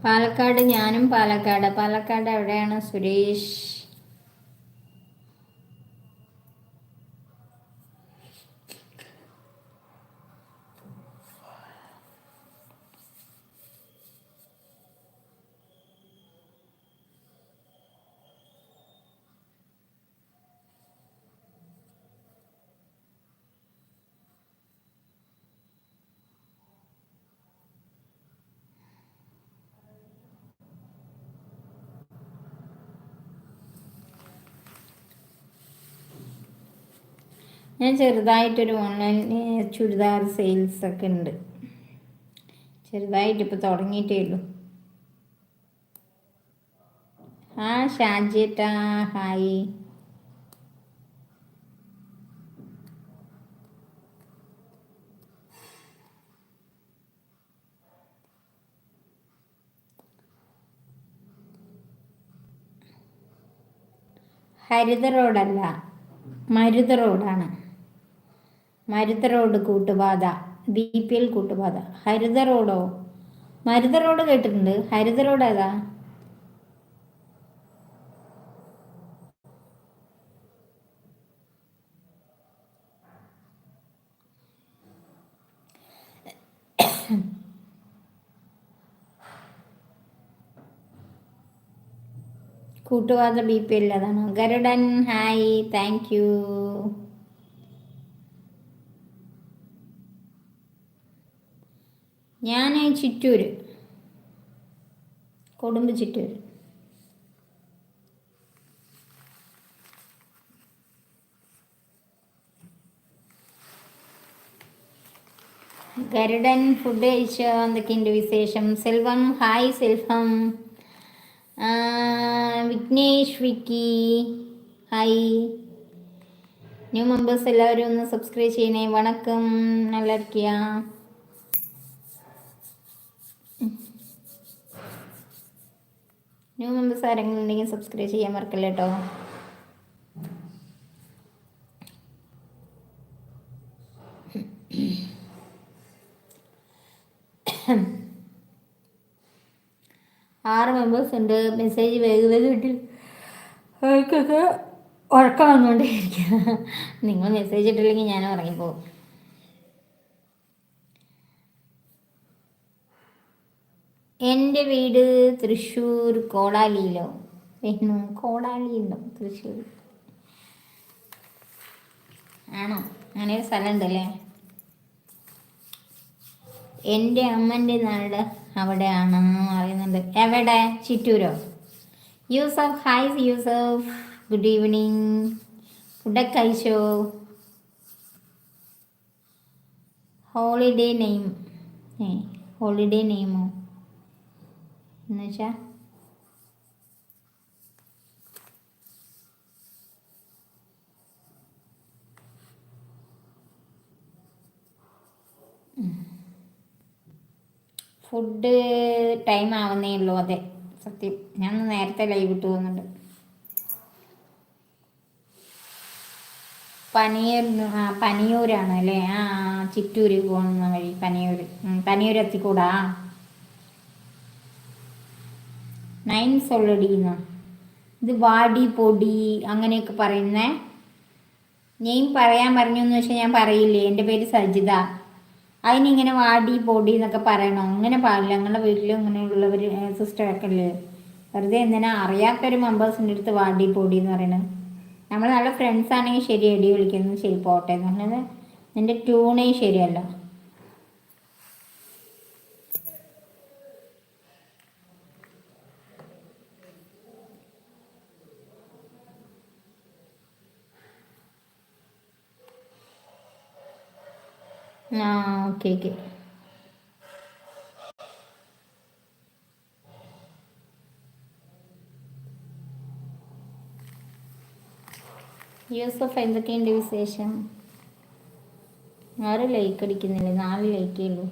പാലക്കാട്. ഞാനും പാലക്കാട്. പാലക്കാട് എവിടെയാണ് സുരേഷ്? ഞാൻ ചെറുതായിട്ടൊരു ഓൺലൈൻ ചുരിദാർ സെയിൽസ് ഒക്കെ ഉണ്ട്. ചെറുതായിട്ട് ഇപ്പോൾ തുടങ്ങിയിട്ടേ ഉള്ളൂ. ആ ഷാജിയേട്ടാ, ഹായ്. ഹരിത റോഡല്ല, മരുത റോഡാണ്. Marutha road Koottupatha, BPL Koottupatha. ഹരിത റോഡോ? മരുത റോഡ് കേട്ടിട്ടുണ്ട്. ഹരിത റോഡ് ഏതാ? കൂട്ടുപാത BPL അതാണോ? Garudan hi, thank you. ഞാൻ ചിറ്റൂർ, കൊടുമ്പ് ചിറ്റൂർ. ഗരുഡൻ ഫുഡ് കഴിച്ചോ? എന്തൊക്കെയുണ്ട് വിശേഷം? Selvam hi. Selvam. Vignesh, Vicky hi. New members എല്ലാവരും ഒന്ന് സബ്സ്ക്രൈബ് ചെയ്യണേ. വണക്കം, നല്ല ഇരിക്കുക. ന്യൂ മെമ്പേഴ്സ് ആരെങ്കിലും ഉണ്ടെങ്കിൽ സബ്സ്ക്രൈബ് ചെയ്യാൻ മറക്കല്ലേ കേട്ടോ. ആറ് മെമ്പേഴ്സ് ഉണ്ട്. മെസ്സേജ് വേഗം കിട്ടി. അവർക്കൊക്കെ ഉറക്കം വന്നുകൊണ്ടേയിരിക്കുക. നിങ്ങൾ മെസ്സേജ് ഇട്ടില്ലെങ്കിൽ ഞാൻ ഉറങ്ങിപ്പോകും. എൻ്റെ വീട് തൃശ്ശൂർ കോടാലിയിലോ. കോടാലിയുണ്ടോ തൃശ്ശൂർ? ആണോ? അങ്ങനെ ഒരു സ്ഥലം ഉണ്ടല്ലേ. എൻ്റെ അമ്മൻ്റെ നാട് അവിടെയാണെന്ന് പറയുന്നുണ്ട്. എവിടെ? ചിറ്റൂരോ? Yusuf hi. Yusuf good evening. ഫുഡൊക്കെ കഴിച്ചോ? Holiday name. ഹോളിഡേ നെയിമോ എന്നുവെച്ചാ? ഫുഡ് ടൈം ആവുന്നേ ഉള്ളൂ. അതെ, സത്യം. ഞാൻ നേരത്തെ ലൈവ് ഇട്ട് പോകുന്നുണ്ട്. പനിയൂരാണ് അല്ലേ? ചിറ്റൂര് പോകുന്ന വഴി പനിയൂർ എത്തിക്കൂടാ. 9 ഓൾറെഡി. ഇത് വാടി പൊടി അങ്ങനെയൊക്കെ പറയുന്നേ. നെയിം പറയാൻ പറഞ്ഞു എന്ന് വെച്ചാൽ ഞാൻ പറയില്ലേ. എൻ്റെ പേര് സജിത. അതിനിങ്ങനെ വാടി പൊടി എന്നൊക്കെ പറയണോ? അങ്ങനെ പാടില്ല. ഞങ്ങളുടെ വീട്ടിലും ഇങ്ങനെയുള്ളവർ സിസ്റ്ററൊക്കെ അല്ലേ. വെറുതെ എന്തിനാ അറിയാത്തൊരു മെമ്പേഴ്സിൻ്റെ അടുത്ത് വാടി പൊടി എന്ന് പറയണത്. നമ്മൾ നല്ല ഫ്രണ്ട്സ് ആണെങ്കിൽ ശരി, എടി വിളിക്കുന്നത് ശരി, പോട്ടെ എന്ന് പറഞ്ഞത്. എൻ്റെ ട്യൂണേ ശരിയല്ല. Okay okay. യൂസഫ് എന്തൊക്കെയുണ്ട് വിശേഷം? ആരും ലൈക്ക് അടിക്കുന്നില്ല. 4 ലൈക്കേ ഉള്ളൂ.